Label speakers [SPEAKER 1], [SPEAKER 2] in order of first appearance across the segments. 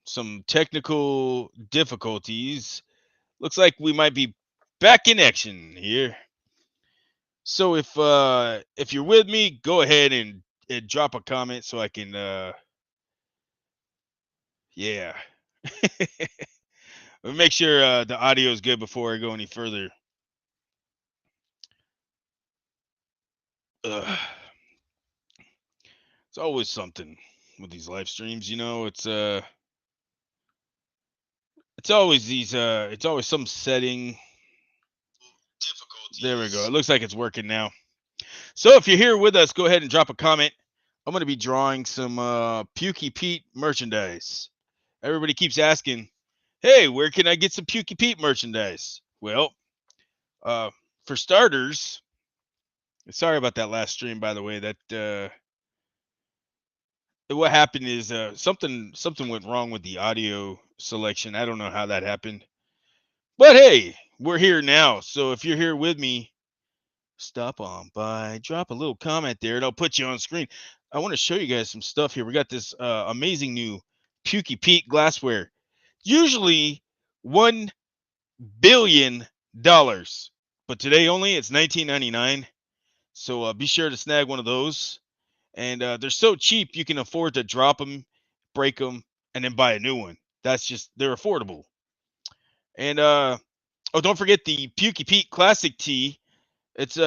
[SPEAKER 1] some technical difficulties. Looks like we might be back in action here. So if you're with me, go ahead and drop a comment so I can yeah. Make sure the audio is good before I go any further. Ugh. It's always something with these live streams, you know. It's always it's always some setting. There we go. It looks like it's working now. So if you're here with us, go ahead and drop a comment. I'm going to be drawing some Pukey Pete merchandise. Everybody keeps asking, "Hey, where can I get some Pukey Pete merchandise?" Well, uh, for starters, sorry about that last stream, by the way. That what happened is something went wrong with the audio selection. I don't know how that happened, but hey, we're here now. So if you're here with me, stop on by, drop a little comment there, and I'll put you on screen. I want to show you guys some stuff here. We got this amazing new Pukey Pete glassware. Usually $1 billion, but today only it's $19.99. So be sure to snag one of those. And they're so cheap you can afford to drop them, break them, and then buy a new one. They're affordable. And oh, don't forget the Pukey Pete Classic Tee. It's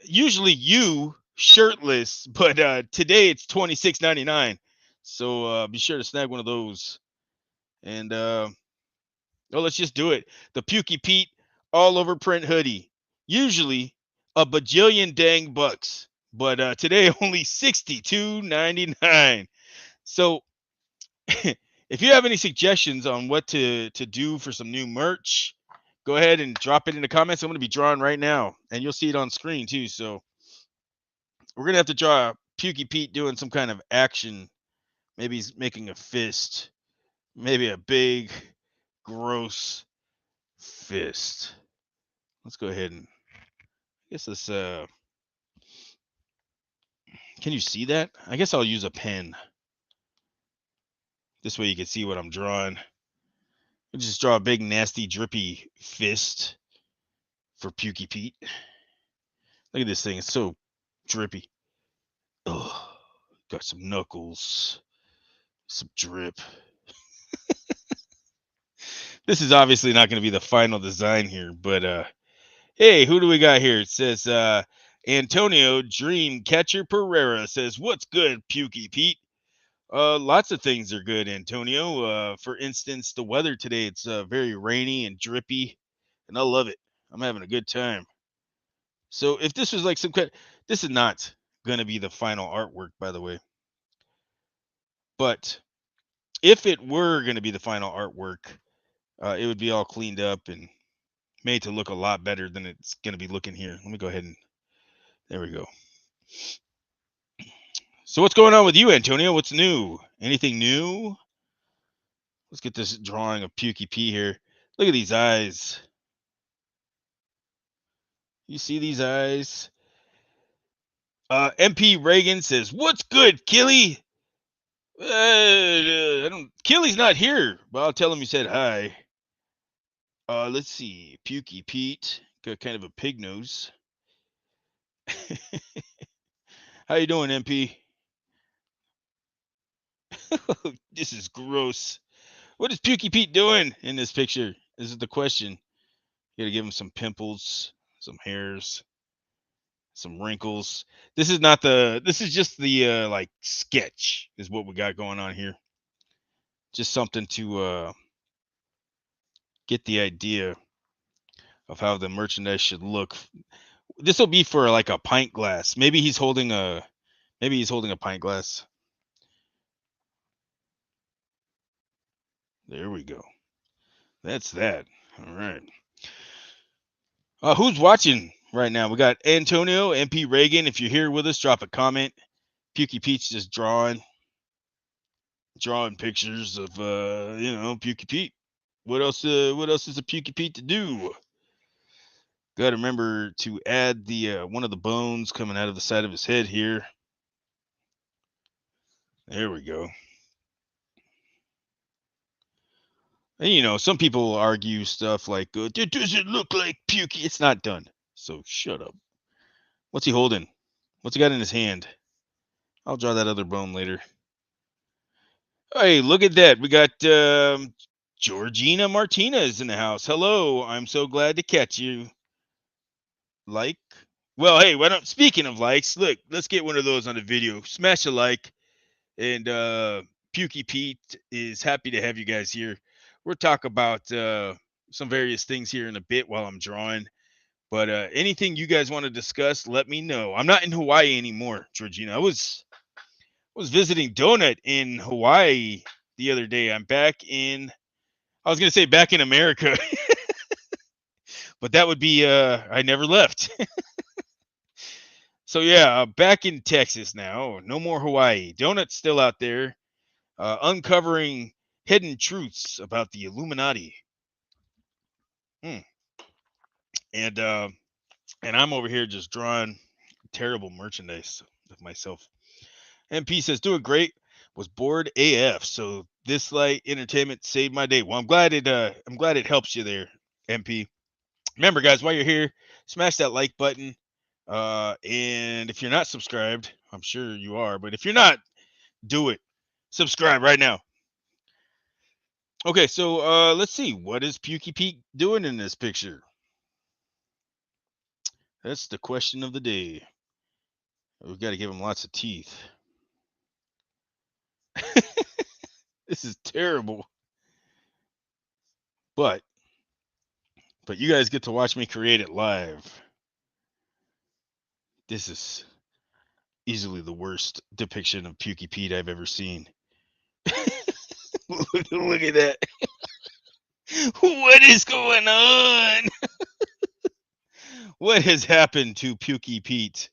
[SPEAKER 1] usually you shirtless, but today it's $26.99. So be sure to snag one of those. And oh, let's just do it. The Pukey Pete all over print hoodie. Usually a bajillion dang bucks, but today only $62.99. So if you have any suggestions on what to do for some new merch, go ahead and drop it in the comments. I'm going to be drawing right now, and you'll see it on screen too. So we're gonna have to draw Pukey Pete doing some kind of action. Maybe he's making a fist. Maybe a big, gross fist. Let's go ahead and I guess this. Can you see that? I guess I'll use a pen. This way you can see what I'm drawing. I'll just draw a big, nasty, drippy fist for Pukey Pete. Look at this thing. It's so drippy. Ugh. Got some knuckles. Some drip. This is obviously not going to be the final design here, but hey, who do we got here? It says Antonio Dreamcatcher Pereira says, "What's good, Pukey Pete?" Lots of things are good, Antonio. For instance, the weather today, it's very rainy and drippy, and I love it. I'm having a good time. So if this was like some kind, this is not going to be the final artwork, by the way. But if it were going to be the final artwork, it would be all cleaned up and made to look a lot better than it's going to be looking here. Let me go ahead and there we go. So what's going on with you, Antonio? What's new? Anything new? Let's get this drawing of Pukey P here. Look at these eyes. You see these eyes? MP Reagan says, "What's good, Killy?" I don't. Killy's not here, but I'll tell him you said hi. Let's see. Pukey Pete got kind of a pig nose. How you doing, MP? This is gross. What is Pukey Pete doing in this picture? This is the question. You gotta give him some pimples, some hairs, some wrinkles. This is not the. This is just the like sketch. Is what we got going on here. Just something to get the idea of how the merchandise should look. This will be for like a pint glass. Maybe he's holding a. Maybe he's holding a pint glass. There we go. That's that. All right. Who's watching right now? We got Antonio, MP Reagan. If you're here with us, drop a comment. Pukey Pete's just drawing pictures of Pukey Pete. What else is a Pukey Pete to do? Got to remember to add the one of the bones coming out of the side of his head here. There we go. And you know, some people argue stuff like, does it look like Pukey? It's not done. So shut up. What's he holding? What's he got in his hand? I'll draw that other bone later. Hey, look at that. We got Georgina Martinez in the house. Hello. I'm so glad to catch you. Like? Well, hey, why don't, speaking of likes, look, let's get one of those on the video. Smash a like. And Pukey Pete is happy to have you guys here. We'll talk about some various things here in a bit while I'm drawing. But anything you guys want to discuss, let me know. I'm not in Hawaii anymore, Georgina. I was visiting Donut in Hawaii the other day. I'm back in, I was gonna say back in America, but that would be I never left. So yeah, back in Texas now. No more Hawaii. Donut's still out there, uncovering hidden truths about the Illuminati. Hmm. And I'm over here just drawing terrible merchandise of myself. MP says doing great. Was bored AF. So this light entertainment saved my day. Well, I'm glad it helps you there, MP. Remember, guys, while you're here, smash that like button. And if you're not subscribed, I'm sure you are, but if you're not, do it. Subscribe right now. Okay, so let's see. What is Pukey Pete doing in this picture? That's the question of the day. We've got to give him lots of teeth. This is terrible. But you guys get to watch me create it live. This is easily the worst depiction of Pukey Pete I've ever seen. Look at that. What is going on? What has happened to Pukey Pete?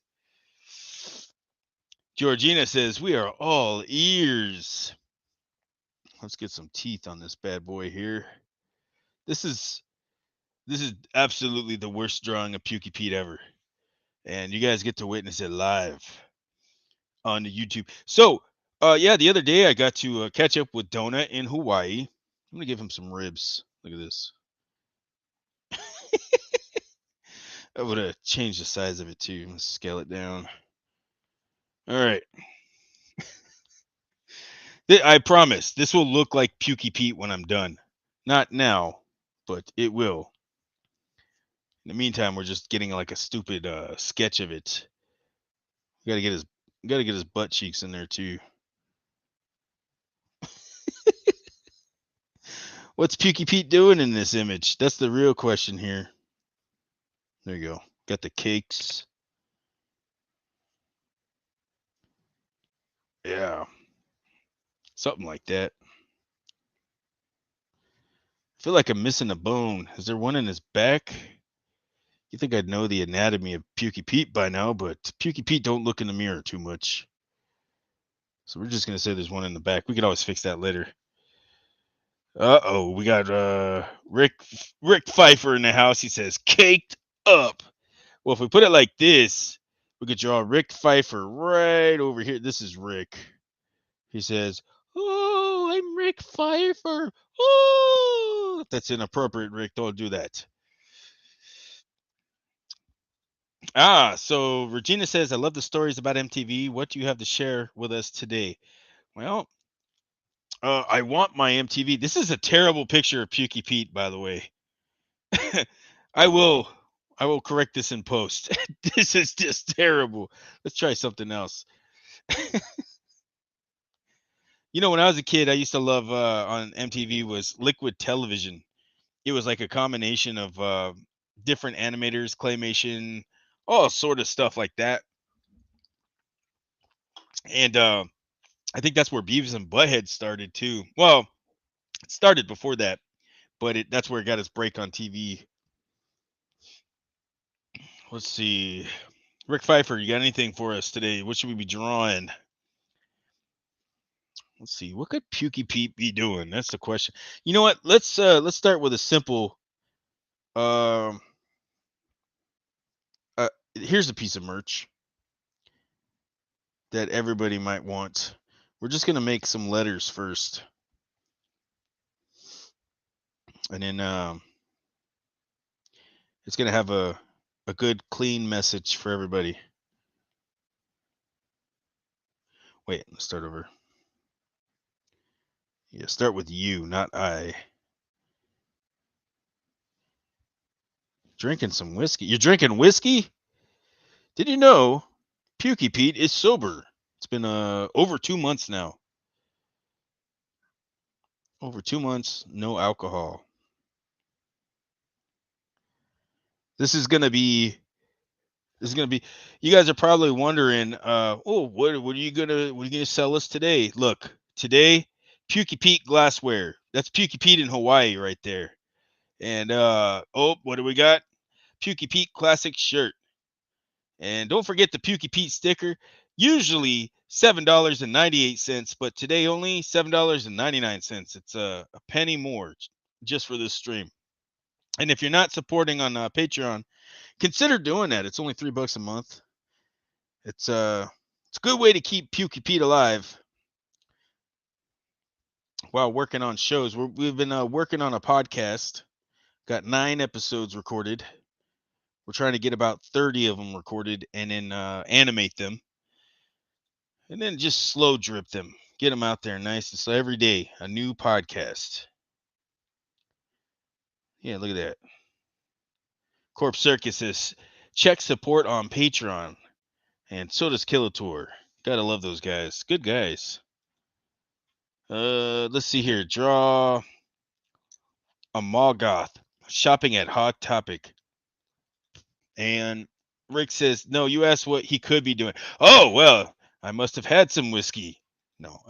[SPEAKER 1] Georgina says, we are all ears. Let's get some teeth on this bad boy here. This is absolutely the worst drawing of Pukey Pete ever. And you guys get to witness it live on the YouTube. So, yeah, the other day I got to catch up with Donut in Hawaii. I'm gonna give him some ribs. Look at this. I would have changed the size of it too. Let's scale it down. All right. I promise this will look like Pukey Pete when I'm done. Not now, but it will. In the meantime, we're just getting like a stupid sketch of it. We gotta get his butt cheeks in there too. What's Pukey Pete doing in this image? That's the real question here. There you go. Got the cakes. Yeah. Something like that. I feel like I'm missing a bone. Is there one in his back? You think I'd know the anatomy of Pukey Pete by now, but Pukey Pete don't look in the mirror too much. So we're just gonna say there's one in the back. We could always fix that later. Uh-oh, we got Rick Pfeiffer in the house. He says caked up. Well, if we put it like this, we could draw Rick Pfeiffer right over here. This is Rick. He says, "Oh, I'm Rick Pfeiffer. Oh, that's inappropriate, Rick. Don't do that." So Regina says, "I love the stories about MTV. What do you have to share with us today?" Well, I want my MTV. This is a terrible picture of Pukey Pete, by the way. I will correct this in post. This is just terrible. Let's try something else. You know, when I was a kid, I used to love on MTV was Liquid Television. It was like a combination of different animators, claymation, all sort of stuff like that. And I think that's where Beavis and Butthead started too. Well, it started before that, but that's where it got its break on TV. Let's see. Rick Pfeiffer, you got anything for us today? What should we be drawing? Let's see. What could Pukey Pete be doing? That's the question. You know what? Let's start with a simple. Um. Here's a piece of merch that everybody might want. We're just gonna make some letters first. And then it's gonna have a good clean message for everybody. Wait, let's start over. Yeah, start with you, not I. Drinking some whiskey. You're drinking whiskey? Did you know Pukey Pete is sober? It's been over 2 months now. Over 2 months, no alcohol. This is gonna be. This is gonna be. You guys are probably wondering, what are you gonna sell us today? Look, today, Pukey Pete glassware. That's Pukey Pete in Hawaii right there. And what do we got? Pukey Pete classic shirt. And don't forget the Pukey Pete sticker. Usually $7.98, but today only $7.99. It's a penny more just for this stream. And if you're not supporting on Patreon, consider doing that. It's only $3 a month. It's a good way to keep Pukey Pete alive while working on shows. We've been working on a podcast. Got 9 episodes recorded. We're trying to get about 30 of them recorded and then animate them. And then just slow drip them. Get them out there nice and slow. Every day, a new podcast. Yeah, look at that. Corpse Circus says, check support on Patreon. And so does Killator. Gotta love those guys. Good guys. Let's see here. Draw a Mogoth. Shopping at Hot Topic. And Rick says, no, you asked what he could be doing. Oh, well, I must have had some whiskey. No.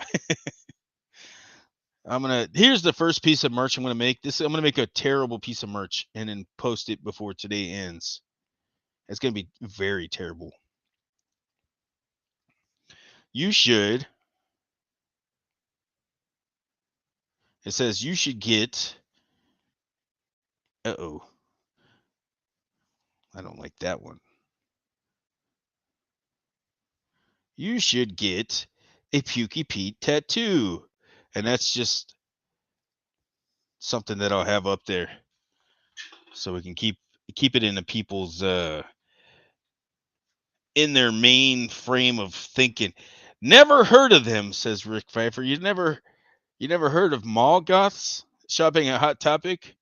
[SPEAKER 1] Here's the first piece of merch I'm gonna make. I'm gonna make a terrible piece of merch and then post it before today ends. It's gonna be very terrible. You should. It says you should get. Uh-oh. I don't like that one. You should get a Pukey Pete tattoo. And that's just something that I'll have up there. So we can keep it in the people's in their main frame of thinking. Never heard of them, says Rick Pfeiffer. You never heard of mall goths shopping at Hot Topic?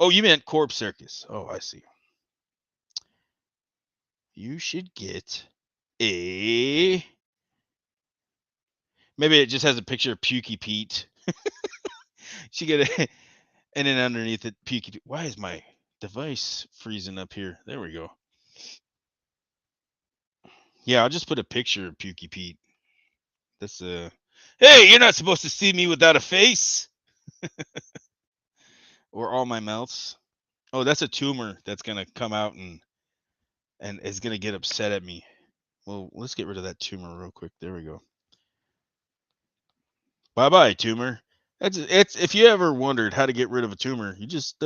[SPEAKER 1] Oh, you meant Corpse Circus. Oh, I see. You should get a. Maybe it just has a picture of Pukey Pete. She get a, and then underneath it, Pukey Pete. Why is my device freezing up here? There we go. Yeah, I'll just put a picture of Pukey Pete. That's Hey, you're not supposed to see me without a face. Or all my mouths. Oh, that's a tumor that's gonna come out and is gonna get upset at me. Well, let's get rid of that tumor real quick. There we go. Bye bye, tumor. It's if you ever wondered how to get rid of a tumor, you just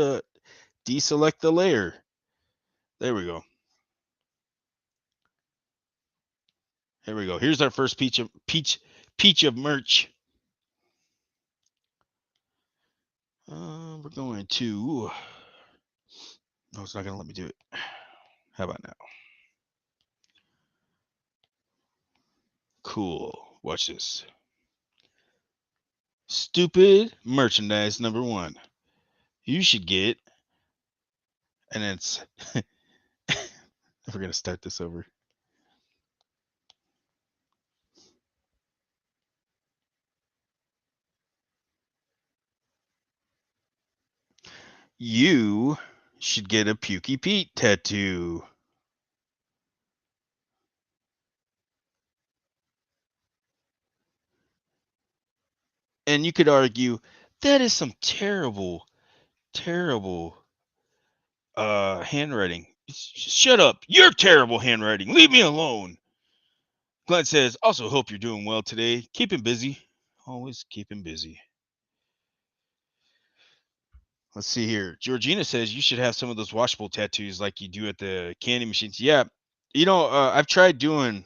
[SPEAKER 1] deselect the layer. There we go. There we go. Here's our first peach of merch. We're going to. No, it's not gonna let me do it. How about now? Cool. Watch this. Stupid merchandise number 1. You should get, and it's. We're gonna start this over. You should get a Pukey Pete tattoo. And you could argue that is some terrible, terrible handwriting. Shut up. You're terrible handwriting. Leave me alone. Glenn says, also hope you're doing well today. Keep him busy. Always keep him busy. Let's see here. Georgina says you should have some of those washable tattoos like you do at the candy machines. Yeah. I've tried doing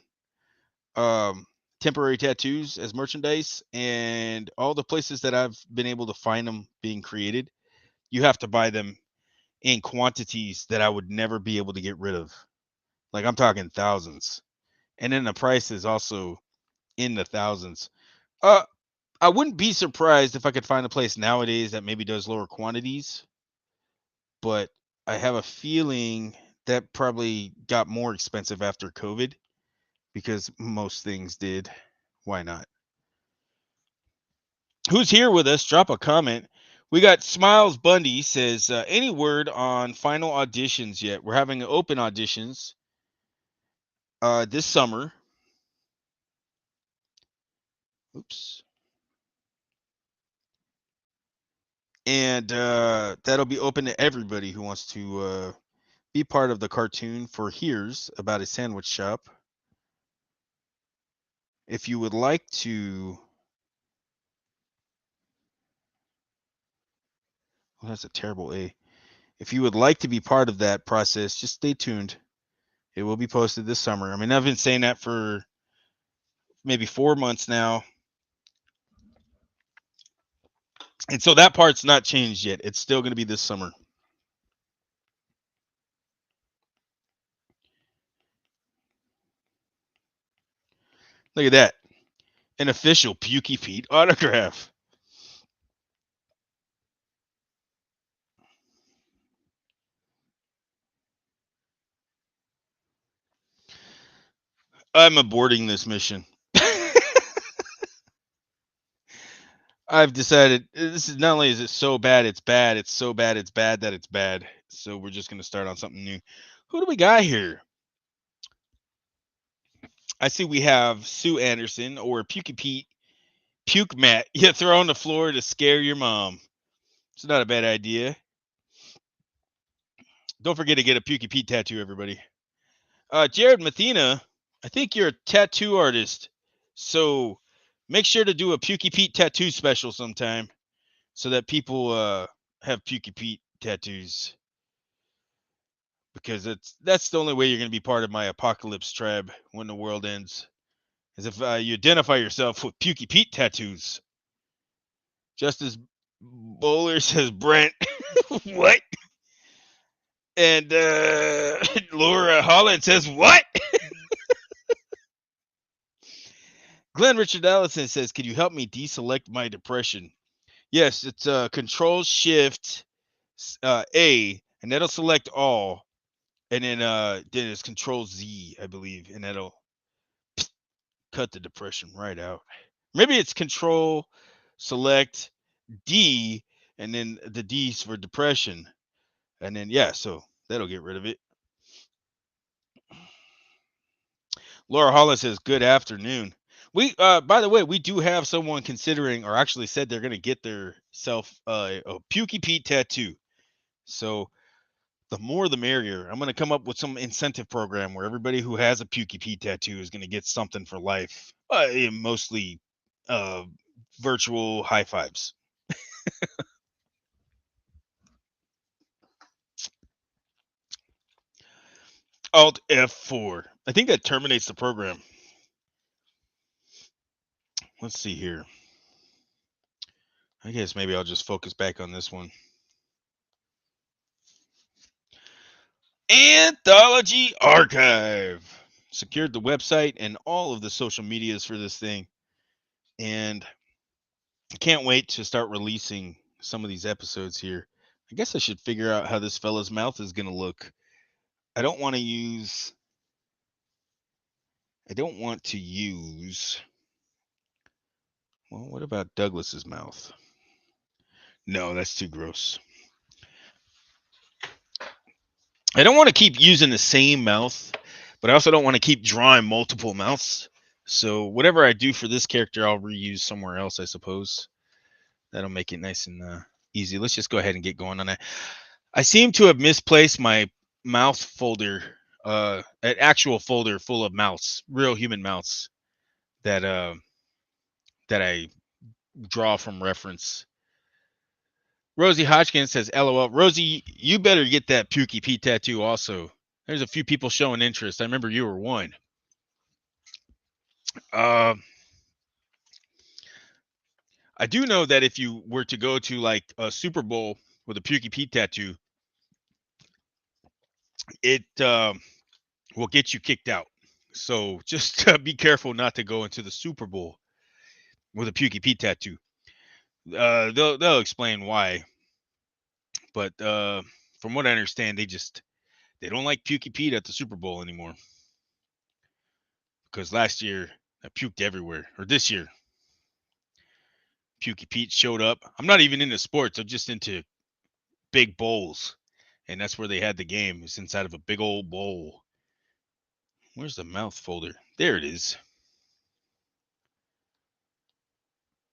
[SPEAKER 1] temporary tattoos as merchandise, and all the places that I've been able to find them being created, you have to buy them in quantities that I would never be able to get rid of. Like I'm talking thousands. And then the price is also in the thousands. Uh I wouldn't be surprised if I could find a place nowadays that maybe does lower quantities, but I have a feeling that probably got more expensive after COVID because most things did. Why not? Who's here with us? Drop a comment. We got Smiles Bundy says, any word on final auditions yet? We're having open auditions this summer. Oops. And that'll be open to everybody who wants to be part of the cartoon for Here's About a Sandwich Shop. If you would like to, well, that's a terrible A. If you would like to be part of that process, just stay tuned. It will be posted this summer. I mean, I've been saying that for maybe 4 months now. And so that part's not changed yet. It's still going to be this summer. Look at that. An official Pukey Pete autograph. I'm aborting this mission. I've decided this is not only is it so bad, it's bad. It's so bad, it's bad that it's bad. So we're just going to start on something new. Who do we got here? I see we have Sue Anderson or Pukey Pete. Puke mat you throw on the floor to scare your mom. It's not a bad idea. Don't forget to get a Pukey Pete tattoo, everybody. Jared Mathena, I think you're a tattoo artist. So make sure to do a Pukey Pete tattoo special sometime so that people have Pukey Pete tattoos. Because that's the only way you're going to be part of my apocalypse tribe when the world ends. Is if you identify yourself with Pukey Pete tattoos. Justice Bowler says Brent. What? And Laura Holland says what? Glenn Richard Allison says, "Could you help me deselect my depression?" Yes, it's Control Shift A, and that'll select all, and then it's Control Z, I believe, and that'll cut the depression right out. Maybe it's Control Select D, and then the D's for depression, and then yeah, so that'll get rid of it. Laura Hollis says, "Good afternoon." We, by the way, we do have someone considering, or actually said they're going to get their self a Pukey Pete tattoo. So the more the merrier. I'm going to come up with some incentive program where everybody who has a Pukey Pete tattoo is going to get something for life. Mostly uh, virtual high fives. Alt F4. I think that terminates the program. Let's see here. I guess maybe I'll just focus back on this one. Anthology Archive. Secured the website and all of the social medias for this thing. And I can't wait to start releasing some of these episodes here. I guess I should figure out how this fella's mouth is going to look. I don't want to use. Well, what about Douglas's mouth? No, that's too gross. I don't want to keep using the same mouth, but I also don't want to keep drawing multiple mouths. So whatever I do for this character, I'll reuse somewhere else, I suppose. That'll make it nice and easy. Let's just go ahead and get going on that. I seem to have misplaced my mouth folder, an actual folder full of mouths, real human mouths that that I draw from reference. Rosie Hodgkins says, "LOL." Rosie, you better get that Pukey Pete tattoo also. There's a few people showing interest. I remember you were one. Uh, I do know that if you were to go to like a Super Bowl with a Pukey Pete tattoo, it will get you kicked out. So just be careful not to go into the Super Bowl with a Pukey Pete tattoo. They'll explain why, but from what I understand, they don't like Pukey Pete at the Super Bowl anymore because last year I puked everywhere, or this year Pukey Pete showed up. I'm not even into sports. I'm just into big bowls, and that's where they had the game. It's inside of a big old bowl. Where's the mouth folder? There it is.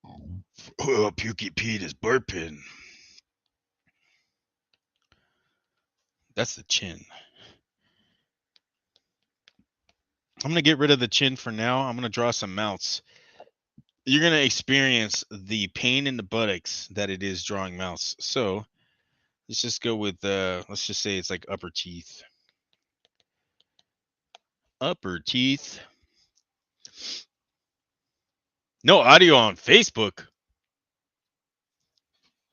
[SPEAKER 1] Oh, Pukey Pete is burping. That's the chin. I'm going to get rid of the chin for now. I'm going to draw some mouths. You're going to experience the pain in the buttocks that it is drawing mouths. So let's just go with, let's just say it's like upper teeth. Upper teeth. No audio on Facebook.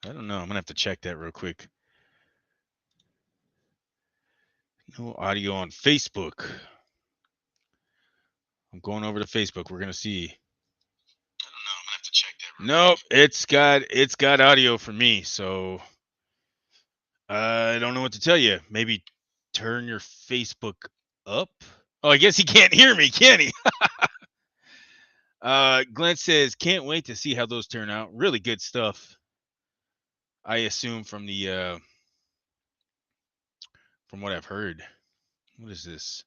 [SPEAKER 1] I don't know. I'm going to have to check that real quick. No audio on Facebook. I'm going over to Facebook. We're going to see. I don't know. I'm going to have to check that real quick. Nope. It's got audio for me. So I don't know what to tell you. Maybe turn your Facebook up. Oh, I guess he can't hear me, can he? Glenn says, can't wait to see how those turn out. Really good stuff. I assume from the from what I've heard. What is this?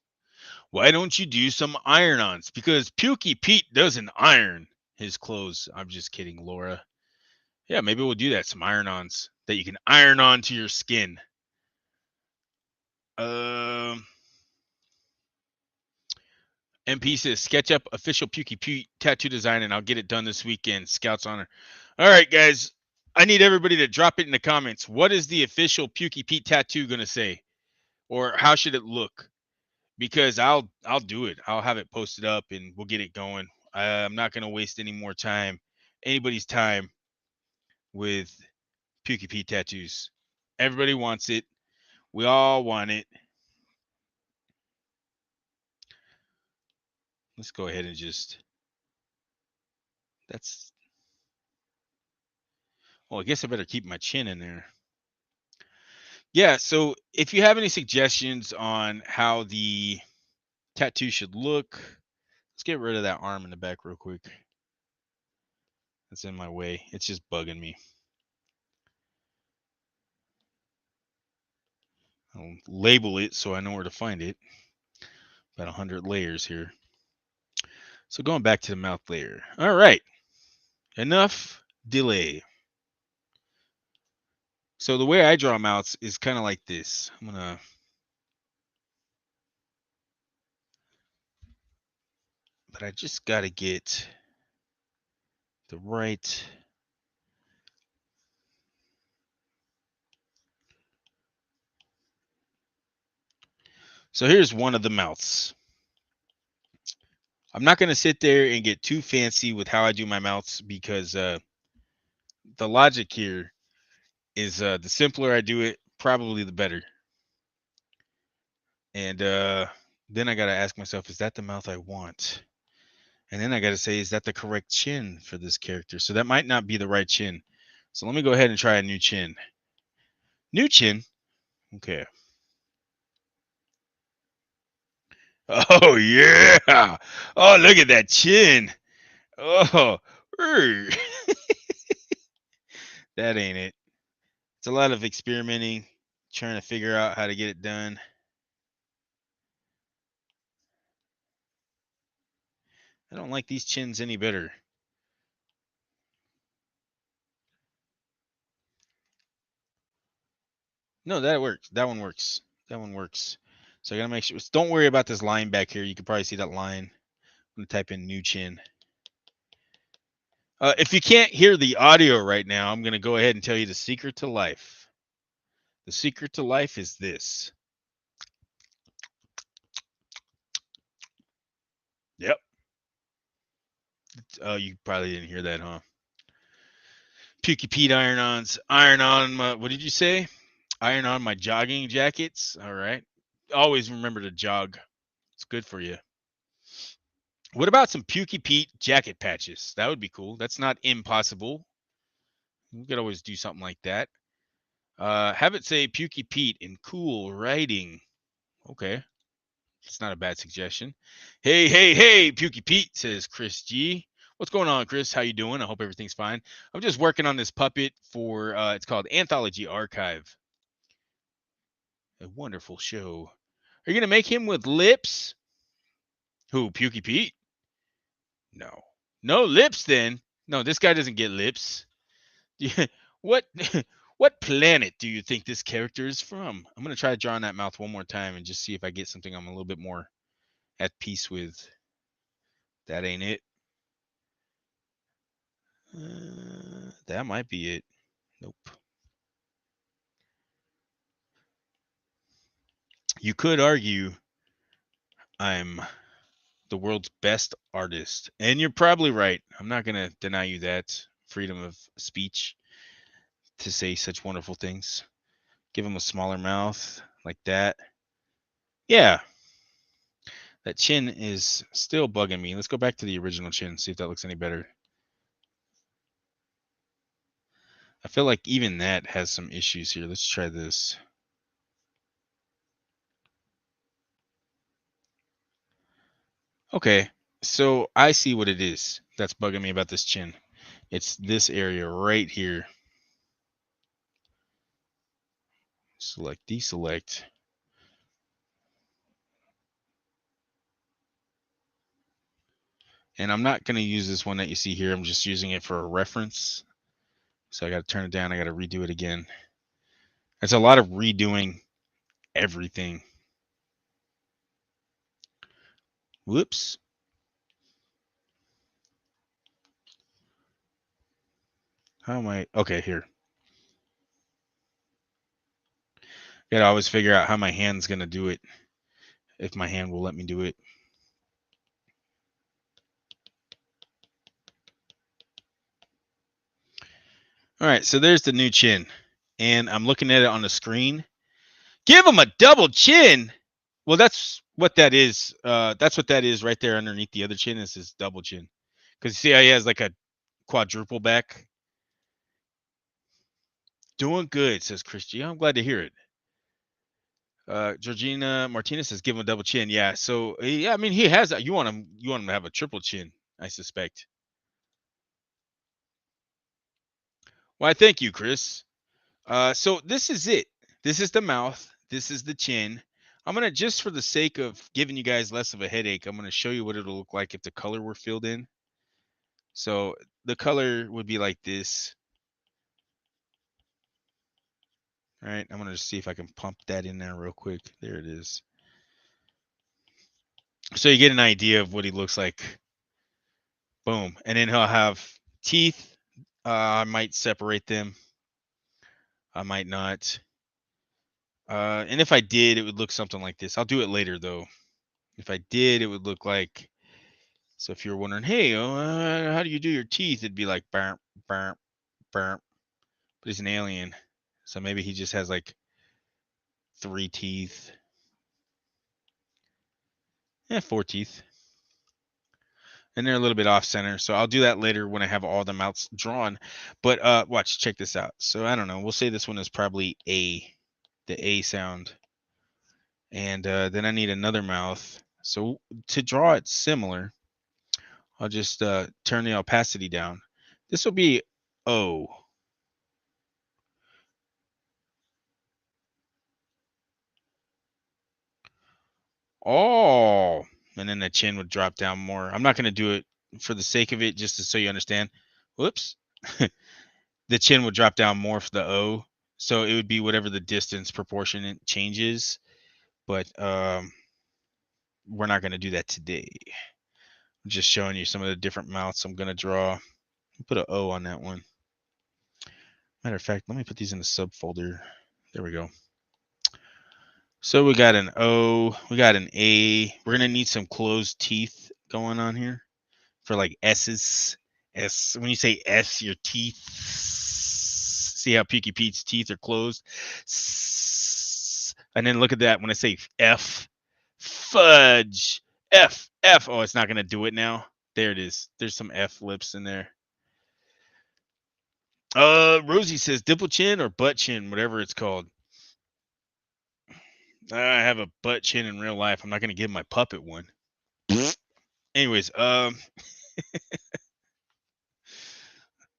[SPEAKER 1] Why don't you do some iron-ons? Because Pukey Pete doesn't iron his clothes. I'm just kidding, Laura. Yeah, maybe we'll do that. Some iron-ons that you can iron onto your skin. MP says, sketch up official Pukey Pete tattoo design, and I'll get it done this weekend. Scouts honor. All right, guys. I need everybody to drop it in the comments. What is the official Pukey Pete tattoo going to say? Or how should it look? Because I'll do it. I'll have it posted up, and we'll get it going. I'm not going to waste any more time, anybody's time, with Pukey Pete tattoos. Everybody wants it. We all want it. Let's go ahead and just... That's... Well, I guess I better keep my chin in there. Yeah, so if you have any suggestions on how the tattoo should look, let's get rid of that arm in the back real quick. That's in my way. It's just bugging me. I'll label it so I know where to find it. About 100 layers here. So going back to the mouth layer. All right. Enough delay. So the way I draw mouths is kind of like this. I'm going to... But I just got to get the right... So here's one of the mouths. I'm not going to sit there and get too fancy with how I do my mouths because the logic here is the simpler I do it, probably the better. And then I got to ask myself, is that the mouth I want? And then I got to say, is that the correct chin for this character? So that might not be the right chin. So let me go ahead and try a new chin. New chin. Okay. Oh, yeah. Oh, look at that chin. Oh, that ain't it. It's a lot of experimenting, trying to figure out how to get it done. I don't like these chins any better. No, that works. That one works. That one works. So I gotta make sure. Don't worry about this line back here. You can probably see that line. I'm gonna type in new chin. If you can't hear the audio right now, I'm gonna go ahead and tell you the secret to life. The secret to life is this. Yep. You probably didn't hear that, huh? Pukey Pete iron-ons. Iron on my, what did you say? Iron on my jogging jackets. All right. Always remember to jog. It's good for you. What about some Pukey Pete jacket patches? That would be cool. That's not impossible. We could always do something like that. Have it say Pukey Pete in cool writing. Okay. It's not a bad suggestion. Hey, hey, hey, Pukey Pete, says Chris G. What's going on, Chris? How you doing? I hope everything's fine. I'm just working on this puppet for, it's called Anthology Archive. A wonderful show. Are you going to make him with lips? Who, Pukey Pete? No. No lips, then. No, this guy doesn't get lips. what what planet do you think this character is from? I'm going to try drawing that mouth one more time and just see if I get something I'm a little bit more at peace with. That ain't it. That might be it. Nope. You could argue I'm the world's best artist, and you're probably right. I'm not going to deny you that freedom of speech to say such wonderful things. Give him a smaller mouth like that. Yeah. That chin is still bugging me. Let's go back to the original chin, see if that looks any better. I feel like even that has some issues here. Let's try this. Okay, so I see what it is that's bugging me about this chin. It's this area right here. Select, deselect. And I'm not going to use this one that you see here. I'm just using it for a reference. So I got to turn it down. I got to redo it again. It's a lot of redoing everything. Whoops. How am I? Okay, here. Got to always figure out how my hand's going to do it. If my hand will let me do it. All right, so there's the new chin. And I'm looking at it on the screen. Give him a double chin. Well, that's what that is. That's what that is right there underneath the other chin is his double chin. Because you see how he has like a quadruple back? Doing good, says Chris G. I'm glad to hear it. Georgina Martinez says give him a double chin. Yeah, so yeah, I mean he has that. You want him to have a triple chin, I suspect. Why, thank you, Chris. So this is it. This is the mouth. This is the chin. I'm gonna, just for the sake of giving you guys less of a headache, I'm gonna show you what it'll look like if the color were filled in. So the color would be like this. All right, I'm gonna just see if I can pump that in there real quick. There it is. So you get an idea of what he looks like. Boom. And then he'll have teeth. I might separate them. I might not. And if I did, it would look something like this. I'll do it later, though. If I did, it would look like, so if you're wondering, hey, how do you do your teeth? It'd be like, burp, burp, burp. But he's an alien. So maybe he just has like 3 teeth. Yeah, 4 teeth. And they're a little bit off center. So I'll do that later when I have all the mouths drawn. But watch, check this out. So I don't know. We'll say this one is probably A, the A sound. And then I need another mouth. So to draw it similar, I'll just turn the opacity down. This will be O. Oh, and then the chin would drop down more. I'm not going to do it for the sake of it, just so you understand. Whoops. The chin would drop down more for the O. So it would be whatever the distance proportionate changes. But we're not going to do that today. I'm just showing you some of the different mouths I'm going to draw. Put an O on that one. Matter of fact, let me put these in a subfolder. There we go. So we got an O, we got an A. We're going to need some closed teeth going on here for like S's. S, when you say S, your teeth. See how Pukey Pete's teeth are closed? And then look at that when I say F. Fudge. F. F. Oh, it's not going to do it now. There it is. There's some F lips in there. Rosie says dimple chin or butt chin, whatever it's called. I have a butt chin in real life. I'm not going to give my puppet one. Anyways,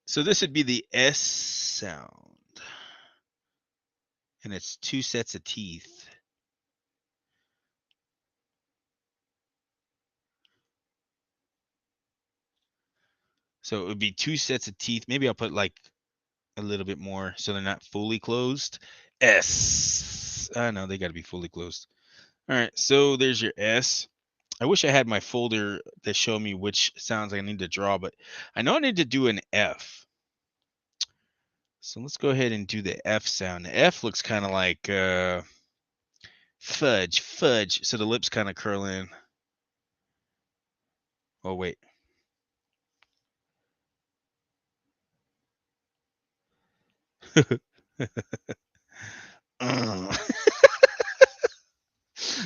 [SPEAKER 1] so this would be the S sound. And it's 2 sets of teeth. So it would be 2 sets of teeth. Maybe I'll put like a little bit more so they're not fully closed. S. I know they got to be fully closed. All right, so there's your S. I wish I had my folder that showed me which sounds I need to draw, but I know I need to do an F. So let's go ahead and do the F sound. The F looks kind of like fudge, fudge. So the lips kind of curl in. Oh, wait.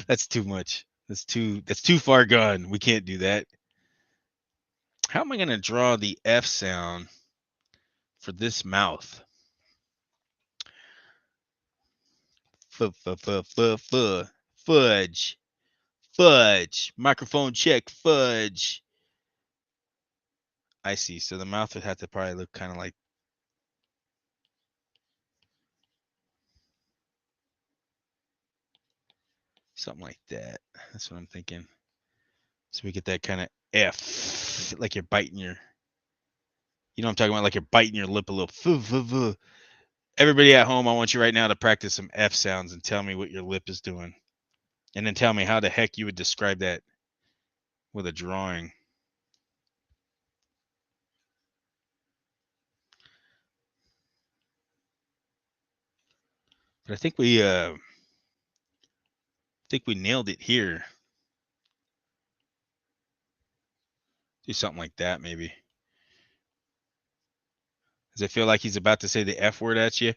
[SPEAKER 1] That's too much. That's too far gone. We can't do that. How am I going to draw the F sound for this mouth? Fudge. Fudge. Microphone check. Fudge. I see. So the mouth would have to probably look kind of like something like that. That's what I'm thinking. So we get that kind of F, like you're biting your, you know what I'm talking about? Like you're biting your lip a little. Everybody at home, I want you right now to practice some F sounds and tell me what your lip is doing. And then tell me how the heck you would describe that with a drawing. But I think we nailed it here. Do something like that, maybe. Does it feel like he's about to say the F word at you?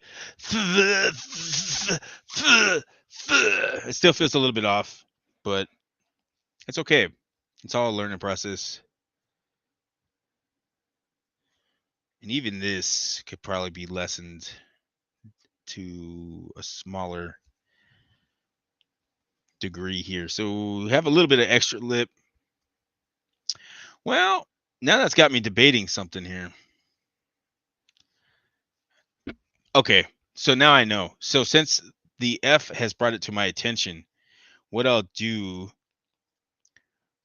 [SPEAKER 1] It still feels a little bit off, but it's okay. It's all a learning process. And even this could probably be lessened to a smaller degree here. So we have a little bit of extra lip. Well, now that's got me debating something here. Okay, so now I know. So since the F has brought it to my attention, what I'll do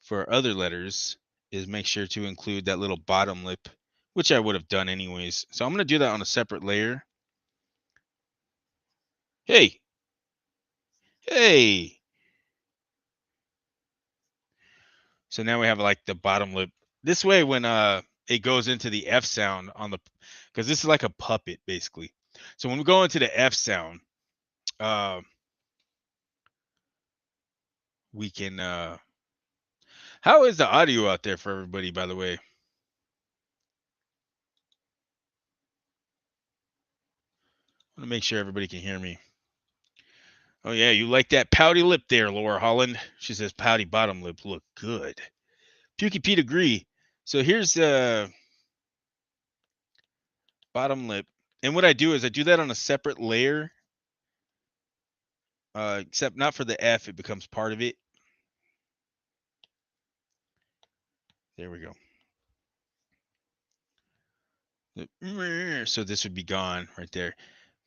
[SPEAKER 1] for other letters is make sure to include that little bottom lip, which I would have done anyways. So I'm going to do that on a separate layer. Hey. So now we have like the bottom lip. This way when it goes into the F sound on the, because this is like a puppet basically. So when we go into the F sound, we can how is the audio out there for everybody, by the way? I want to make sure everybody can hear me. Oh yeah, you like that pouty lip there, Laura Holland. She says pouty bottom lip look good. Pukey Pete agree. So here's the bottom lip. And what I do is I do that on a separate layer. Except not for the F, it becomes part of it. There we go. So this would be gone right there.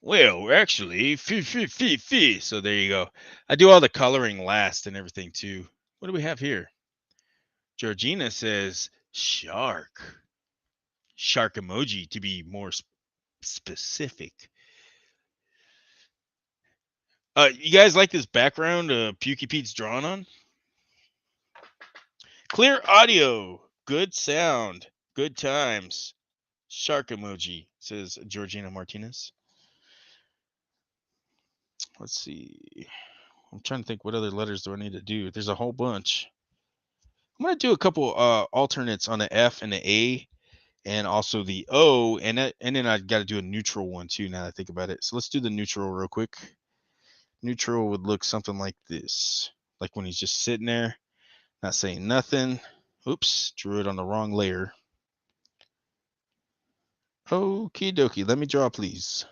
[SPEAKER 1] Well, actually, so there you go. I do all the coloring last and everything too. What do we have here? Georgina says shark. Shark emoji to be more specific. You guys like this background Pukey Pete's drawn on? Clear audio, good sound, good times. Shark emoji, says Georgina Martinez. Let's see. I'm trying to think what other letters do I need to do. There's a whole bunch. I'm going to do a couple alternates on the F and the A, and also the O, and then I got to do a neutral one too. Now that I think about it, so let's do the neutral real quick. Neutral would look something like this, like when he's just sitting there, not saying nothing. Oops, drew it on the wrong layer. Okie dokie, let me draw, please.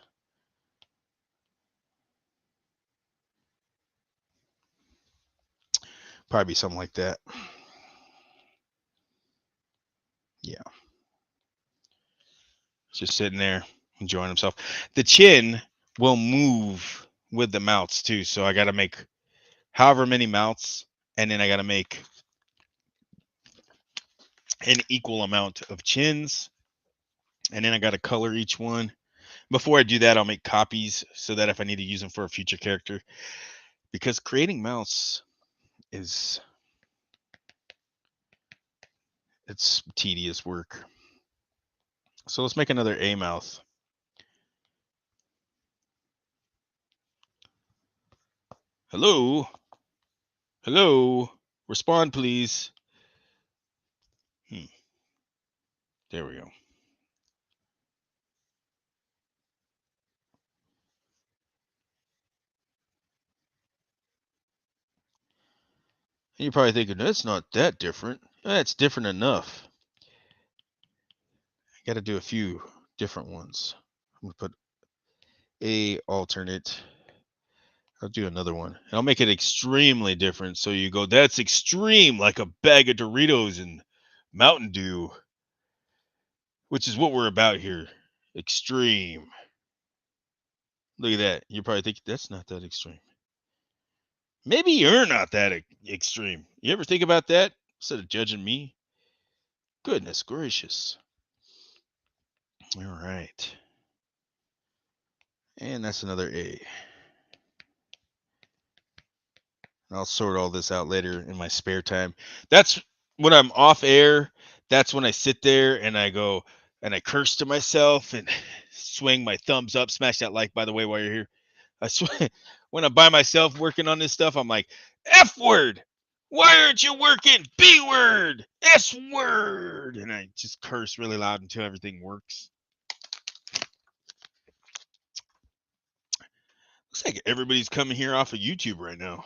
[SPEAKER 1] Probably something like that. Yeah. Just sitting there, enjoying himself. The chin will move with the mouths too. So I got to make however many mouths, and then I got to make an equal amount of chins. And then I got to color each one. Before I do that, I'll make copies so that if I need to use them for a future character, because creating mouths it's tedious work. So let's make another A mouth. Hello? Hello? Respond, please. There we go. And you're probably thinking, that's not that different. That's different enough. I got to do a few different ones. I'm going to put A alternate. I'll do another one. And I'll make it extremely different. So you go, that's extreme, like a bag of Doritos and Mountain Dew, which is what we're about here. Extreme. Look at that. You're probably thinking, that's not that extreme. Maybe you're not that extreme. You ever think about that instead of judging me? Goodness gracious. All right. And that's another A. I'll sort all this out later in my spare time. That's when I'm off air. That's when I sit there and I go and I curse to myself and swing my thumbs up. Smash that like, by the way, while you're here. I swear, when I'm by myself working on this stuff, I'm like, F word. Why aren't you working? B word. S word. And I just curse really loud until everything works. Looks like everybody's coming here off of YouTube right now.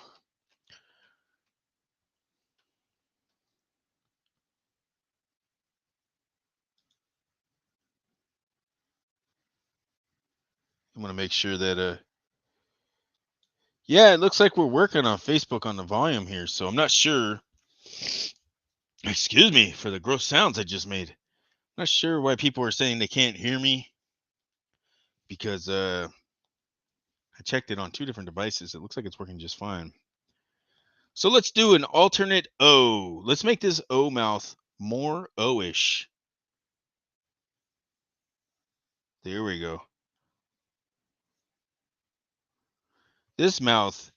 [SPEAKER 1] I'm going to make sure that yeah, it looks like we're working on Facebook on the volume here, so I'm not sure. Excuse me for the gross sounds I just made. I'm not sure why people are saying they can't hear me, because I checked it on 2 different devices. It looks like it's working just fine. So let's do an alternate O. Let's make this O mouth more O-ish. There we go. This mouth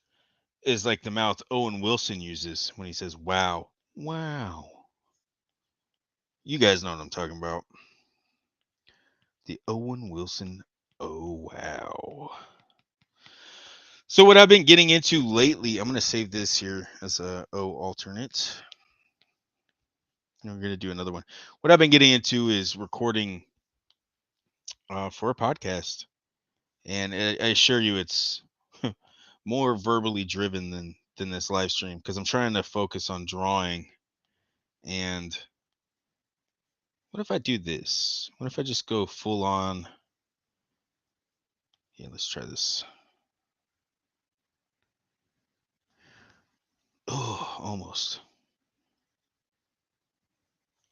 [SPEAKER 1] is like the mouth Owen Wilson uses when he says, wow, wow. You guys know what I'm talking about. The Owen Wilson, oh, wow. So what I've been getting into lately, I'm going to save this here as a O alternate. And we're going to do another one. What I've been getting into is recording for a podcast. And I assure you it's more verbally driven than this live stream, because I'm trying to focus on drawing. And what if I do this? What if I just go full on? Yeah, let's try this. Oh, almost.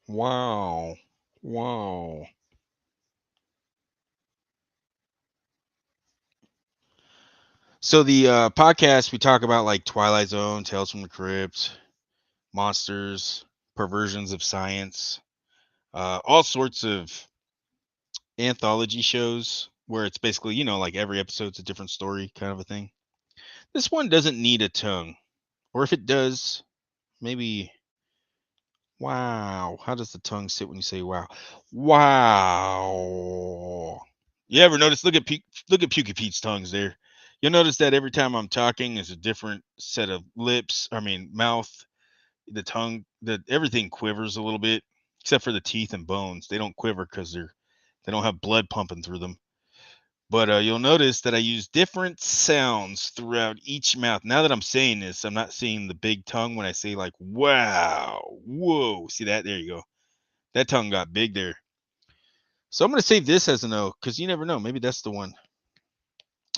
[SPEAKER 1] Wow. Wow. So the podcast, we talk about like Twilight Zone, Tales from the Crypt, monsters, perversions of science, all sorts of anthology shows where it's basically, like every episode's a different story kind of a thing. This one doesn't need a tongue. Or if it does, maybe. Wow. How does the tongue sit when you say wow? Wow. You ever notice? Look at Pukey Pete's tongues there. You'll notice that every time I'm talking is a different set of lips. I mean, mouth, the tongue, everything quivers a little bit. except for the teeth and bones. They don't quiver because they don't have blood pumping through them. But you'll notice that I use different sounds throughout each mouth. Now that I'm saying this, I'm not saying the big tongue when I say like, wow, whoa. See that? There you go. That tongue got big there. So I'm going to save this as an O because you never know. Maybe that's the one.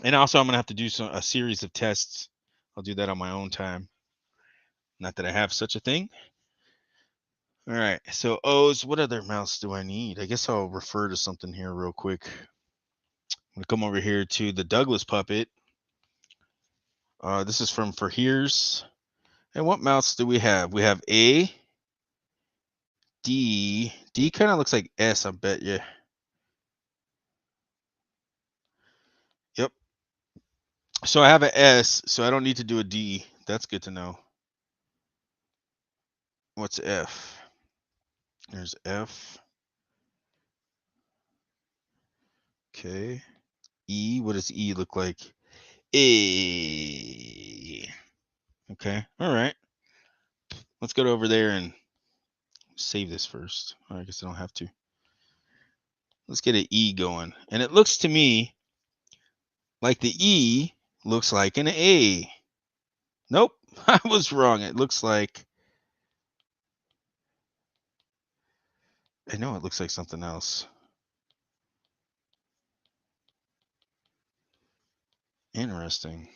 [SPEAKER 1] And also I'm going to have to do a series of tests. I'll do that on my own time. Not that I have such a thing. All right. So O's, what other mouths do I need? I guess I'll refer to something here real quick. I'm going to come over here to the Douglas puppet. This is from For Here's. And what mouths do we have? We have A, D. D kind of looks like S, I bet you. Yep. So I have an S, so I don't need to do a D. That's good to know. What's F? There's F. Okay. E, what does E look like? A. Okay. All right. Let's go over there and save this first. I guess I don't have to. Let's get an E going. And it looks to me like the E looks like an A. Nope, I was wrong. It looks like, I know it looks like something else. Interesting.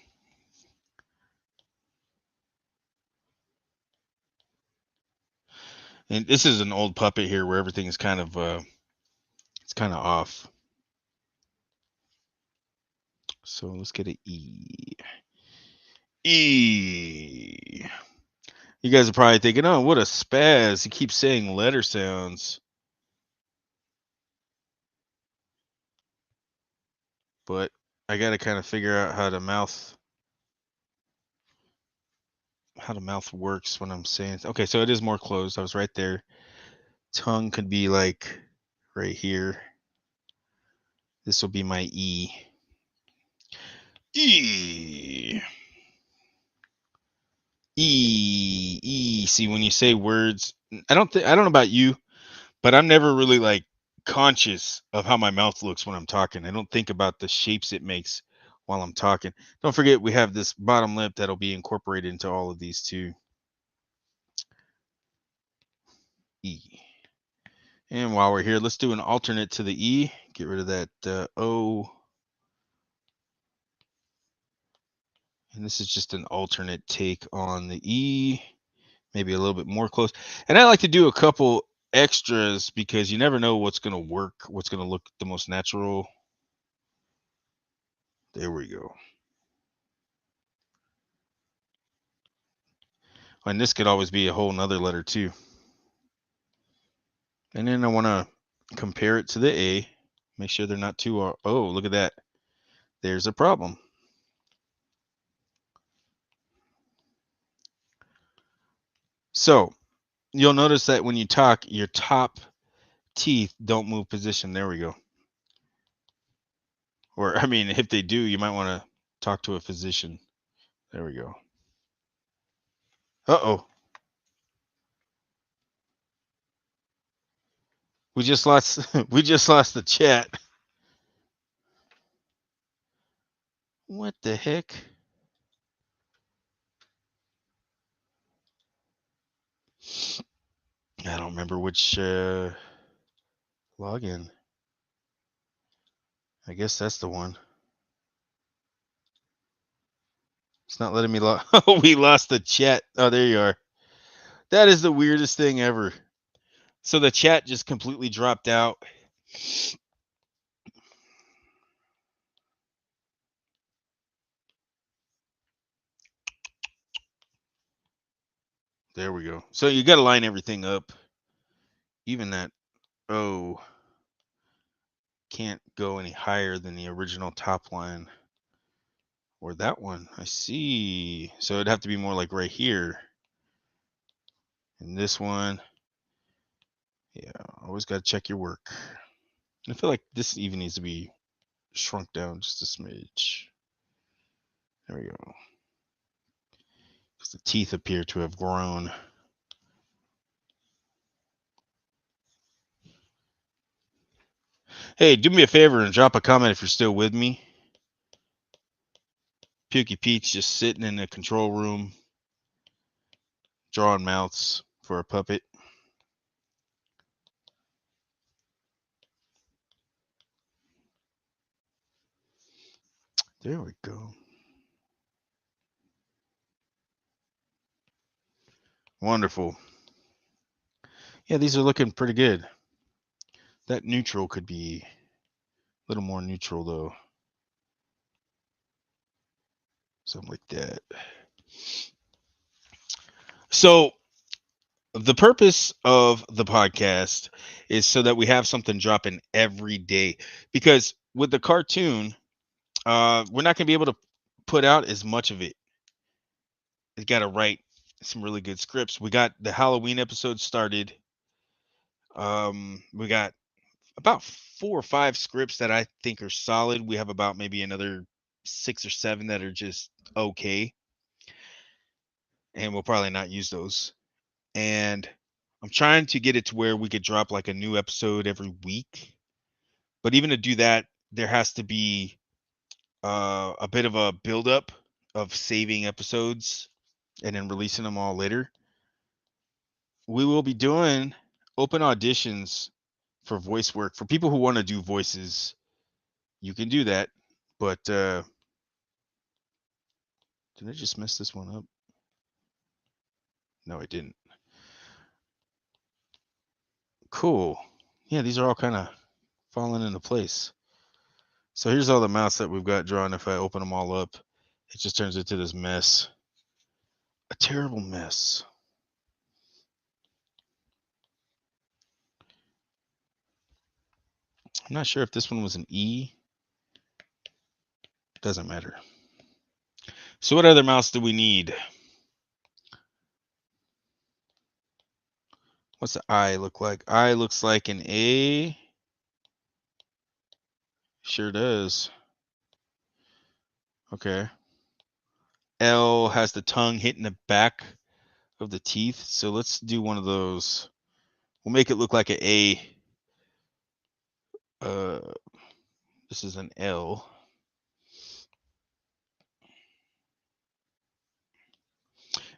[SPEAKER 1] And this is an old puppet here where everything is kind of it's kind of off. So let's get an E. E. You guys are probably thinking, oh, what a spaz. He keeps saying letter sounds. But I got to kind of figure out how the mouth works when I'm saying. Okay, so it is more closed. I was right there. Tongue could be like right here. This will be my E. E. E. See, when you say words, I don't know about you, but I'm never really like conscious of how my mouth looks when I'm talking. I don't think about the shapes it makes while I'm talking. Don't forget we have this bottom lip that'll be incorporated into all of these too. E. And while we're here, let's do an alternate to the E. Get rid of that O. And this is just an alternate take on the E. Maybe a little bit more close. And I like to do a couple extras because you never know what's going to work, what's going to look the most natural. There we go. And this could always be a whole nother letter too. And then I want to compare it to the A. Make sure they're not too, oh, look at that. There's a problem. So you'll notice that when you talk, your top teeth don't move position. There we go. Or, I mean, if they do, you might want to talk to a physician. There we go. Uh-oh. We just lost the chat. What the heck? I don't remember which login. I guess that's the one. It's not letting me oh, we lost the chat. Oh, there you are. That is the weirdest thing ever. So the chat just completely dropped out. There we go. So you got to line everything up. Even that O can't go any higher than the original top line. Or that one. I see. So it'd have to be more like right here. And this one. Yeah, always got to check your work. I feel like this even needs to be shrunk down just a smidge. There we go. Because the teeth appear to have grown. Hey, do me a favor and drop a comment if you're still with me. Pukey Pete's just sitting in the control room, drawing mouths for a puppet. There we go. Wonderful. Yeah, these are looking pretty good. That neutral could be a little more neutral, though. Something like that. So, the purpose of the podcast is so that we have something dropping every day. Because with the cartoon, we're not going to be able to put out as much of it. We got to write some really good scripts. We got the Halloween episode started. We got about 4 or 5 scripts that I think are solid. We have about maybe another 6 or 7 that are just okay, and we'll probably not use those. And I'm trying to get it to where we could drop like a new episode every week. But even to do that, there has to be a bit of a buildup of saving episodes and then releasing them all later. We will be doing open auditions for voice work for people who want to do voices. You can do that, but did I just mess this one up? No, I didn't. Cool. Yeah, these are all kind of falling into place. So here's all the mouths that we've got drawn. If I open them all up, it just turns into this mess. A terrible mess. I'm not sure if this one was an E. Doesn't matter. So what other mouse do we need? What's the I look like? I looks like an A. Sure does. Okay. L has the tongue hitting the back of the teeth. So let's do one of those. We'll make it look like an A. This is an L.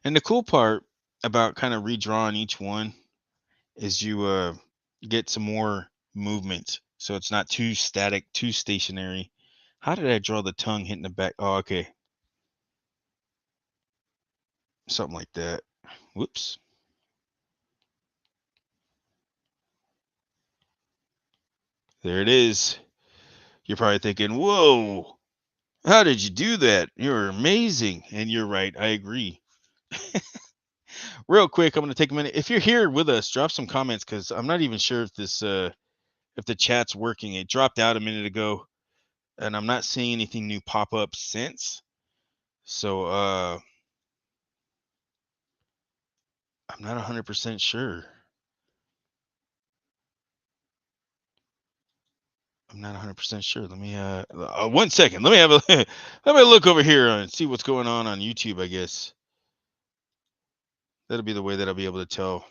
[SPEAKER 1] And the cool part about kind of redrawing each one is you get some more movement. So it's not too static, too stationary. How did I draw the tongue hitting the back? Oh, okay. Something like that. Whoops. There it is. You're probably thinking, whoa, how did you do that? You're amazing. And you're right. I agree. Real quick, I'm going to take a minute. If you're here with us, drop some comments because I'm not even sure if this, if the chat's working. It dropped out a minute ago and I'm not seeing anything new pop up since. So, I'm not 100% sure. I'm not 100% sure. Let me 1 second. Let me have a let me look over here and see what's going on YouTube, I guess. That'll be the way that I'll be able to tell.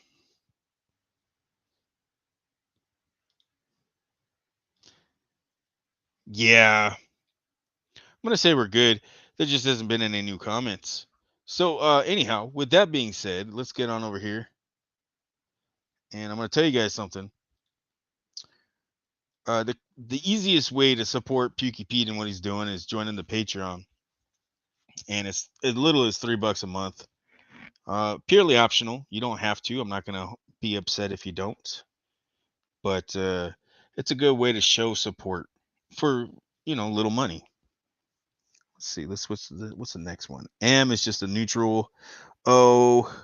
[SPEAKER 1] Yeah. I'm going to say we're good. There just hasn't been any new comments. So, anyhow, with that being said, let's get on over here. And I'm going to tell you guys something. The easiest way to support Pukey Pete and what he's doing is joining the Patreon. And it's as little as $3 a month. Purely optional. You don't have to. I'm not going to be upset if you don't. But it's a good way to show support for, little money. Let's see. What's the next one? M is just a neutral. O,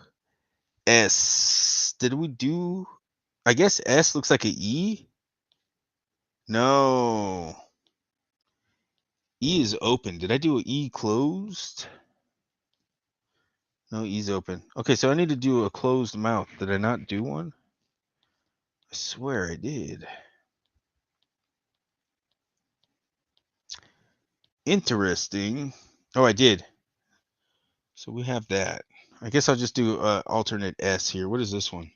[SPEAKER 1] S. Did we do? I guess S looks like an E. No. E is open. Did I do an E closed? No, E's open. Okay, so I need to do a closed mouth. Did I not do one? I swear I did. Interesting. Oh, I did. So we have that. I guess I'll just do alternate S here. What is this one?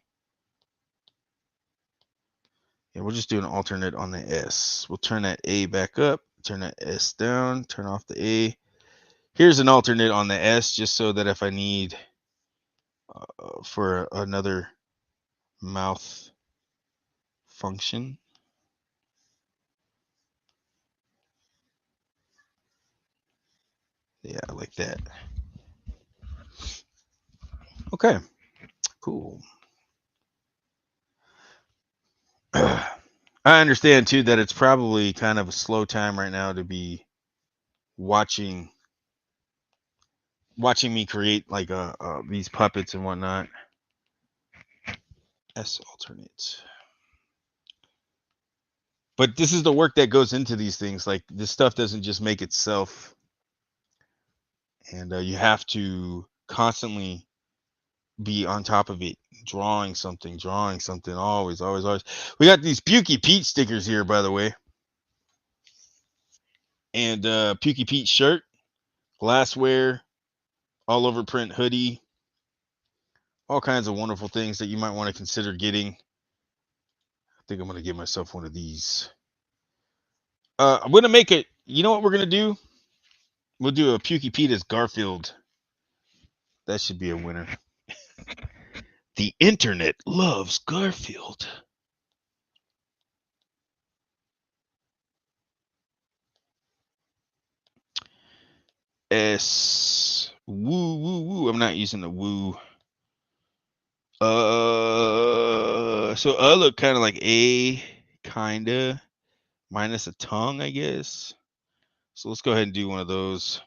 [SPEAKER 1] And we'll just do an alternate on the S. We'll turn that A back up, turn that S down, turn off the A. Here's an alternate on the S, just so that if I need for another mouth function. Yeah, like that. Okay, cool. I understand too that it's probably kind of a slow time right now to be watching me create like these puppets and whatnot. S alternate. But this is the work that goes into these things. Like this stuff doesn't just make itself, and you have to constantly be on top of it, drawing something, always, always, always. We got these Pukey Pete stickers here, by the way, and Pukey Pete shirt, glassware, all over print hoodie, all kinds of wonderful things that you might want to consider getting. I think I'm going to get myself one of these. I'm going to make it. You know what we're going to do? We'll do a Pukey Pete as Garfield. That should be a winner. The internet loves Garfield. S. Woo, woo, woo. I'm not using the woo. So look kind of like A, kinda, minus a tongue, I guess. So let's go ahead and do one of those.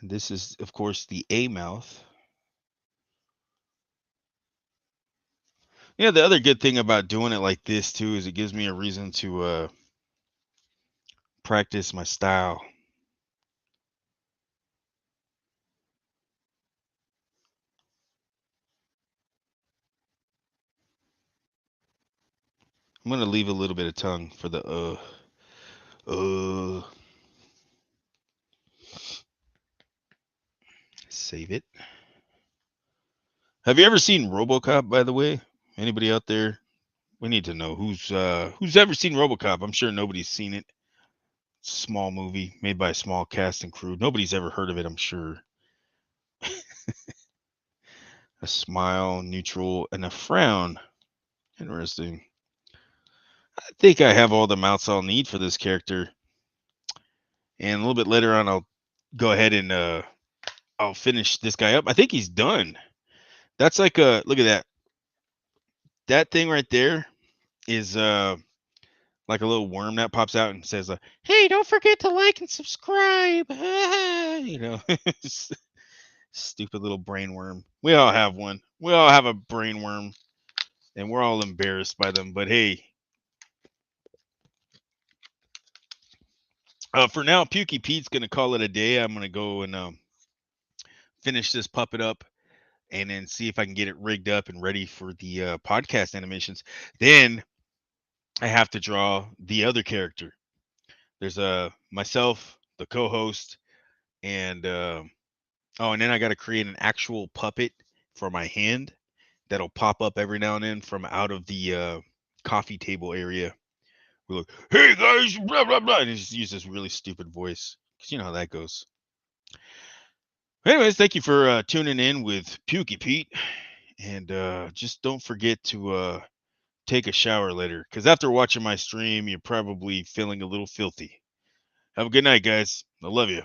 [SPEAKER 1] And this is, of course, the A mouth. Yeah, the other good thing about doing it like this too is it gives me a reason to practice my style. I'm gonna leave a little bit of tongue for the save it. Have you ever seen RoboCop, by the way? Anybody out there? We need to know who's ever seen RoboCop. I'm sure nobody's seen it. Small movie made by a small cast and crew. Nobody's ever heard of it, I'm sure. A smile, neutral, and a frown. Interesting. I think I have all the mouths I'll need for this character. And a little bit later on, I'll go ahead and I'll finish this guy up. I think he's done. That's like a look at that. That thing right there is like a little worm that pops out and says, "Hey, don't forget to like and subscribe." You know, stupid little brain worm. We all have one. We all have a brain worm, and we're all embarrassed by them. But hey, for now, Pukey Pete's gonna call it a day. I'm gonna go and finish this puppet up, and then see if I can get it rigged up and ready for the podcast animations. Then I have to draw the other character. There's myself, the co-host, and and then I got to create an actual puppet for my hand that'll pop up every now and then from out of the coffee table area. We're like, "Hey guys, blah blah blah," and he just uses this really stupid voice because you know how that goes. Anyways, thank you for tuning in with Pukey Pete, and just don't forget to take a shower later because after watching my stream, you're probably feeling a little filthy. Have a good night, guys. I love you.